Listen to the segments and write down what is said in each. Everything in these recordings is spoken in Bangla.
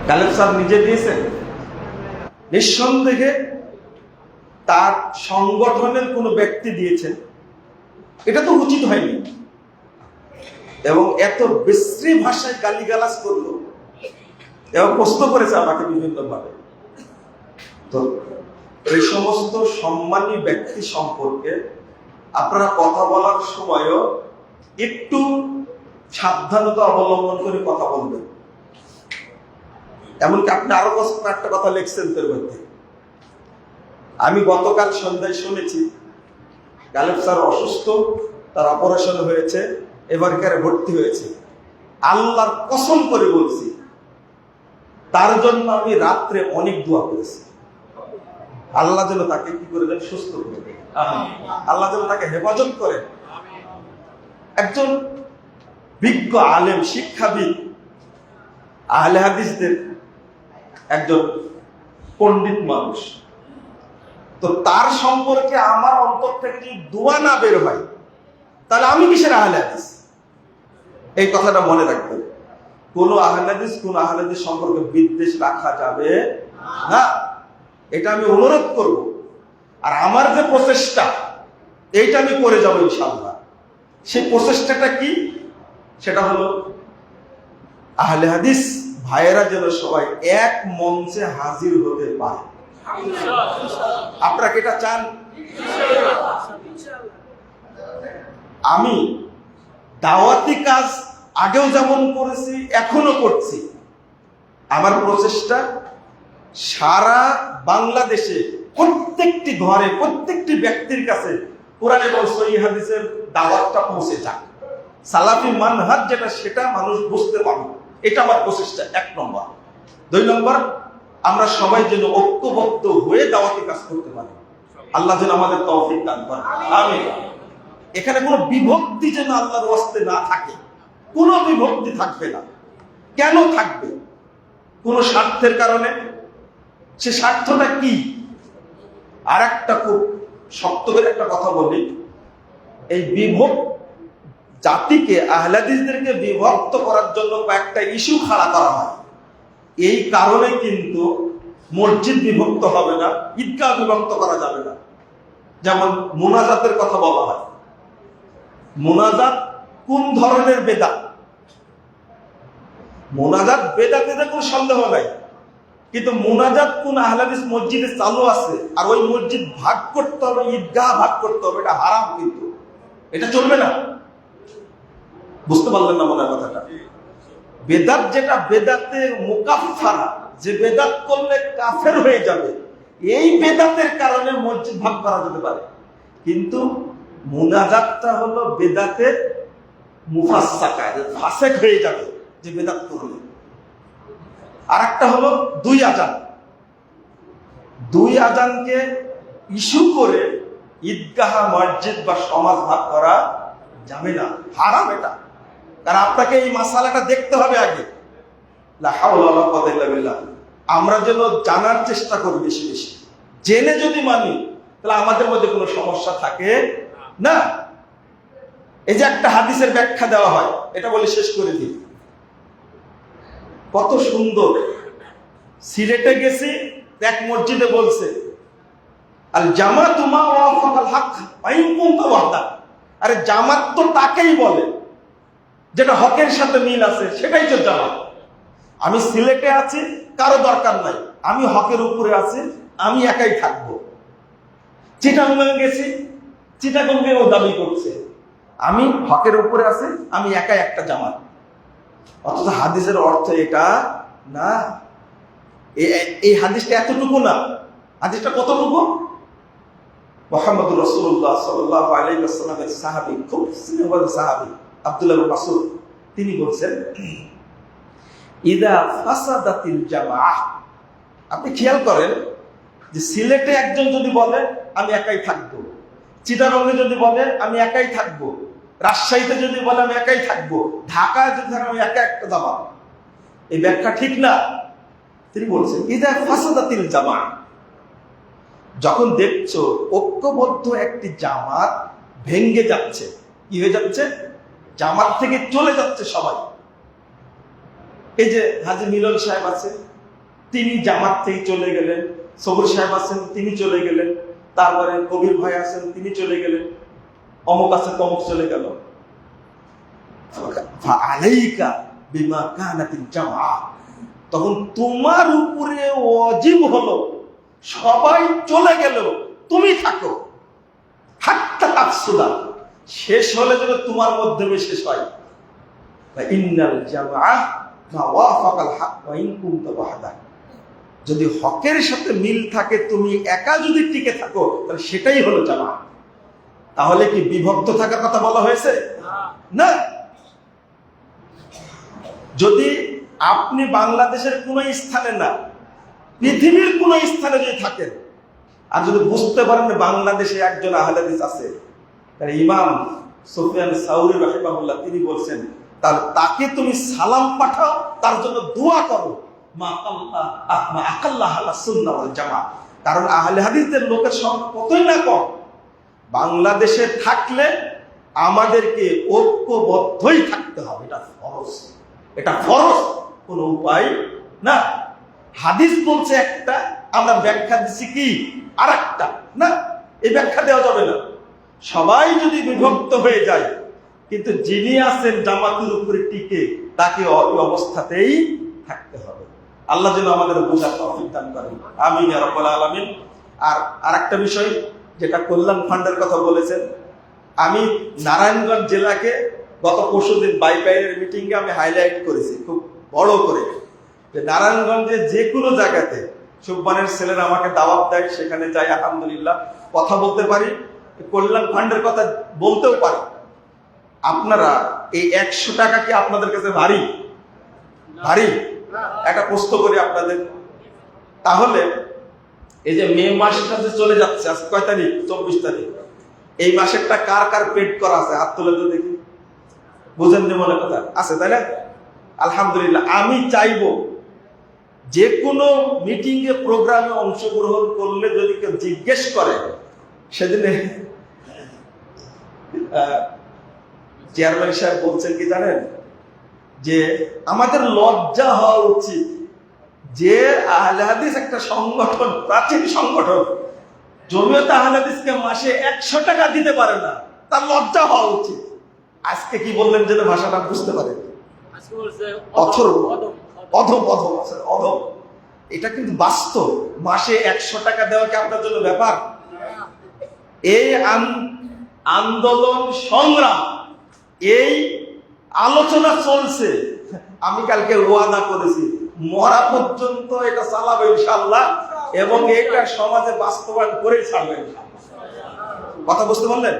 গালেব স্যার নিজে দিয়েছেন? নিঃসন্দেহে তার সংগঠনের কোনো ব্যক্তি দিয়েছেন, এটা তো উচিত হয়নি। এবং এত বিশ্রী ভাষায় গালিগালাজ করলো এবং প্রশ্ন করেছে আমাকে বিভিন্ন ভাবে। তো এই সমস্ত সম্মানী ব্যক্তি সম্পর্কে আপনারা কথা বলার সময়ও একটু সাবধানতা অবলম্বন করে কথা বলবেন। এমনকি আপনি আরো একটা কথা লিখছেন তোর মধ্যে। আমি গতকাল সন্ধ্যায় শুনেছি গালেব স্যার অসুস্থ, তার অপারেশন হয়েছে, এবারকারে ভর্তি হয়েছে। আল্লাহর কসম করে বলছি, তার জন্য আমি রাত্রে অনেক দোয়া করেছি। আল্লাহ যেন তাকে কি করে দেন, সুস্থ করে দেন। আল্লাহ যেন তাকে হেফাজত করেন। একজন বিজ্ঞ আলেম, শিক্ষাবিদ, আহলে হাদিসদের একজন পণ্ডিত মানুষ। তো তার সম্পর্কে আমার অন্তর থেকে যদি দোয়া না বের হয়, তাহলে আমি কিসের আহলে হাদিস? এই কথাটা মনে রাখবেন। কোন আহলে হাদিস সম্পর্কে বিদ্বেষ রাখা যাবে না, এটা আমি অনুরোধ করব। আর আমার যে প্রচেষ্টা, এইটা আমি করে যাবো ইনশাআল্লাহ। সেই প্রচেষ্টাটা কি? সেটা হলো আহলে হাদিস ভাইয়েরা যেন সবাই এক মঞ্চে হাজির হতে পারে। আপনারা কি এটা চান? আমি দাওয়াতি কাজ আগেও যেমন করেছি, এখনো করছি। আমার প্রচেষ্টা সারা বাংলাদেশে প্রত্যেকটি ঘরে, প্রত্যেকটি ব্যক্তির কাছে কোরআন এবং সহিহ হাদিসের দাওয়াতটা পৌঁছে যাক। সালাফি মানহাজ যেটা, সেটা মানুষ বুঝতে পারবে। এটা আমার প্রচেষ্টা, 1 নম্বর। 2 নম্বর, আমরা সবাই যেন ঐক্যবদ্ধ হয়ে দাওয়াতি কাজ করতে পারি। আল্লাহ যেন আমাদের তৌফিক দান করেন, আমিন। এখানে কোনো বিভক্তি যেন আল্লাহর ওয়াস্তে না থাকে, কোনো বিভক্তি থাকবে না। কেন থাকবে? কোন স্বার্থের কারণে। সে স্বার্থটা কি? আর একটা খুব শক্ত করে একটা কথা বলি, এই জাতিকে, আহলে হাদিসদেরকে বিভক্ত করার জন্য কয়েকটা ইস্যু খাড়া করা হয়। এই কারণে কিন্তু মসজিদ বিভক্ত হবে না, ঈদগাহ বিভক্ত করা যাবে না। যেমন মুনাজাতের কথা বলা হয়। মুনাজাত কোন ধরনের বেদাত? মুনাজাত বেদাতে কোনো সন্দেহ নাই, কিন্তু মুনাজাত কোন আহলে হাদিস মসজিদে চালু আছে, আর ওই মসজিদ ভাগ করতে হবে, ঈদগাহ ভাগ করতে হবে, এটা হারাম। কিন্তু এটা চলবে না। বুঝতে পারলেন না মনে হয় কথাটা? বেদাত যেটা, বেদাতে মুকাফফারা, যে বেদাত করলে কাফের হয়ে যাবে, এই বেদাতের কারণে মসজিদ ভাগ করা যেতে পারে। কিন্তু মুনাজাতটা হলো বেদাতে মুফাসসাকা, ফাসেক হয়ে যাবে যে বেদাত করলে। আর একটা হলো 2 আযান। 2 আযানকে ইস্যু করে ঈদগাহ, মসজিদ বা সমাজ ভাগ করা যাবে না, হারাম এটা। কারণ আপনাকে এই মাসালাটা দেখতে হবে আগে। লা হাওলা ওয়ালা কুওয়াতা ইল্লা বিল্লাহ। আমরা যেন জানার চেষ্টা করি বেশি বেশি। জেনে যদি মানি, তাহলে আমাদের মধ্যে কোনো সমস্যা থাকে না। এই যে একটা হাদিসের ব্যাখ্যা দেওয়া হয়, এটা বলে শেষ করে দিই। কত সুন্দর। সিলেটে গেছি, এক মসজিদে বলছে আল জামাতু মা ওয়াফাকাল হক ওয়া ইন কুনতা ওয়াহদা। আরে জামাত তো তাকেই বলে যেটা হকের সাথে মিল আছে, সেটাই তো জামাত। আমি সিলেটে আছি, কারো দরকার নাই, আমি হকের উপরে আছি, আমি একাই থাকবো। চিটাগং গেছি, চিটাগংকে ও দাবি করছে আমি হকের উপরে আছি, আমি একাই একটা জামাত। অথচ হাদিসের অর্থ এটা না। এই হাদিসটা এতটুকু না। হাদিসটা কতটুকু? মুহাম্মদুর রাসূলুল্লাহ সাল্লাল্লাহু আলাইহি ওয়াসাল্লামের সাহাবী, খুব স্নেহবান সাহাবী আব্দুল্লাহ ইবনে মাসউদ, তিনি বলছেন ইদা ফাসাদাতিল জামাআহ। আপনি খেয়াল করেন যে সিলেটে একজন যদি বলে আমি একাই থাকবো, চিটাগংয়ে যদি বলে আমি একাই থাকবো, রাজশাহীতে যদি বলে আমি একাই থাকবো, ঢাকায় যদি থাকে আমি একা একটা জামাত, এই ব্যাখ্যা ঠিক না। তিনি বলছেন ইদা ফাসাদাতিল জামাআহ, যখন দেখছো ঐক্যবদ্ধ একটি জামাত ভেঙ্গে যাচ্ছে, কি হয়ে যাচ্ছে? জামাত থেকে চলে যাচ্ছে সবাই। এই যে হাজী মিলন সাহেব আছে, তিনি জামাত থেকে চলে গেলেন, সবুর সাহেব আছেন তিনি চলে গেলেন, তারপরে কবির ভাই আছেন তিনি চলে গেলেন, অমুক আছে তমুক চলে গেল। আলাইকা বিমা কানাতিল জামাআহ, তখন তোমার উপরে ওয়াজিব হলো সবাই চলে গেল তুমি থাকো, হাত্তা তাফসুদা, শেষ হলে যেন তোমার মাধ্যমে শেষ হয়। ইন্নাল জামাআহ মা ওয়াফাকাল হক ওয়া ইন কুনতা ওয়াহদাক, যদি হকের সাথে মিল থাকে তুমি একা যদি টিকে থাকো তাহলে সেটাই হলো জামাত। তাহলে কি বিভক্ত থাকার কথা বলা হয়েছে? না। যদি আপনি বাংলাদেশের কোন স্থানে না, পৃথিবীর কোন স্থানে যদি থাকেন, আর যদি বুঝতে পারেন বাংলাদেশে একজন আহলে হাদিস আছে, তাহলে ইমাম সুফিয়ান সাউরি রাহিমাহুল্লাহ তিনি বলছেন, তাহলে তাকে তুমি সালাম পাঠাও, তার জন্য দোয়া করো, মা আকাল্লাহ আলা সুন্নাহ ওয়াল জামাত। কারণ আহলে হাদিসদের লোকের সংখ্যা কতই না কম। বাংলাদেশে থাকলে আমাদেরকে ঐক্যবদ্ধই থাকতে হবে, এটা ফরজ, এটা ফরজ, কোনো উপায় না। হাদিস বলছে একটা, আমরা ব্যাখ্যা দিচ্ছি কি আর একটা, না, এই ব্যাখ্যা দেওয়া যাবে না। সবাই যদি বিভক্ত হয়ে যায়, কিন্তু যিনি আছেন জামাতের উপরে টিকে, তাকে ওই অবস্থাতেই থাকতে হবে। আল্লাহ যেন আমাদের বোঝার তৌফিক দান করেন, আমিন ইয়া রাব্বাল আলামিন। আর আরেকটা বিষয়, যেটা কল্যাণ ফান্ডের কথা বলেছেন, আমি নারায়ণগঞ্জ জেলাকে গত পরশুদিন বাইপাইয়ের মিটিংয়ে আমি হাইলাইট করেছি খুব বড় করে, যে নারায়ণগঞ্জে যে কোনো জায়গাতে সুবহানের ছেলেরা আমাকে দাওয়াত দেয়, সেখানে যাই, আলহামদুলিল্লাহ কথা বলতে পারি, কল্যাণ ফান্ডের কথা বলতেও পারি। আপনারা এই 100 টাকা কি আপনাদের কাছে ভারী? ভারী? একটা প্রশ্ন করি আপনাদের, তাহলে এই যে মে মাসটা যে চলে যাচ্ছে, আজ কয় তারিখ? 24 তারিখ। এই মাসেরটা কার কার পেড করা আছে? হাত তুলে তো দেখি। বুঝেন নি মনে কথা আছে, তাই না? আলহামদুলিল্লাহ। আমি চাইবো যে কোনো মিটিং এ প্রোগ্রামে অংশগ্রহণ করলে যদি কেউ জিজ্ঞেস করে, সেদিনে চেয়ারম্যান সাহেব বলছেন কি জানেন, যে আমাদের লজ্জা হওয়া উচিত যে আহলে হাদিস একটা সংগঠন, প্রাচীন সংগঠন, জমিয়তে আহলে হাদিসকে মাসে 100 টাকা দিতে পারে না, তার লজ্জা হওয়া উচিত। আজকে কি বললেন যেন ভাষাটা বুঝতে পারেন, অথর্ব, অধম, অধম, অধম। এটা কিন্তু বাস্তব। মাসে 100 টাকা দেওয়া কি আপনার জন্য ব্যাপার? এই আন্দোলন সংগ্রাম, এই আলোচনা চলছে। আমি কালকে ওয়াদা করেছি মরা পর্যন্ত এটা চালাবে ইনশাআল্লাহ, এবং এটা সমাজে বাস্তবায়ন করে ছাড়বে। কথা বুঝতে পারলেন?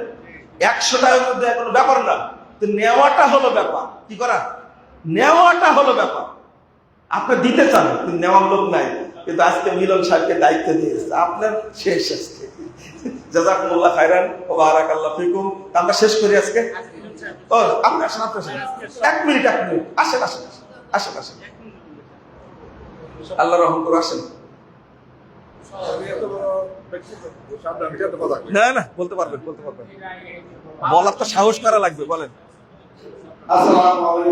100 টাকার মধ্যে কোনো ব্যাপার না, তো নেওয়াটা হলো ব্যাপার। কি করা? নেওয়াটা হলো ব্যাপার। আপনি দিতে চান কিন্তু নেওয়ার লোক নাই, কিন্তু আজকে মিলন সাহেবকে দায়িত্ব দিয়েছে, আপনার শেষ আজকে। জাযাকুমুল্লাহ খাইরান ওয়া বারাকাল্লাহু ফিকুম। আমরা শেষ করি আজকে। ও আপনি আসেন, আপনি আসেন, 1 মিনিট আসেন, আসেন, আসেন, আসেন, আল্লাহ রহম করে আসেন। না না, বলতে পারবেন, বলতে পারবেন, বলার তো সাহস করা লাগবে, বলেন। আসসালামু আলাইকুম।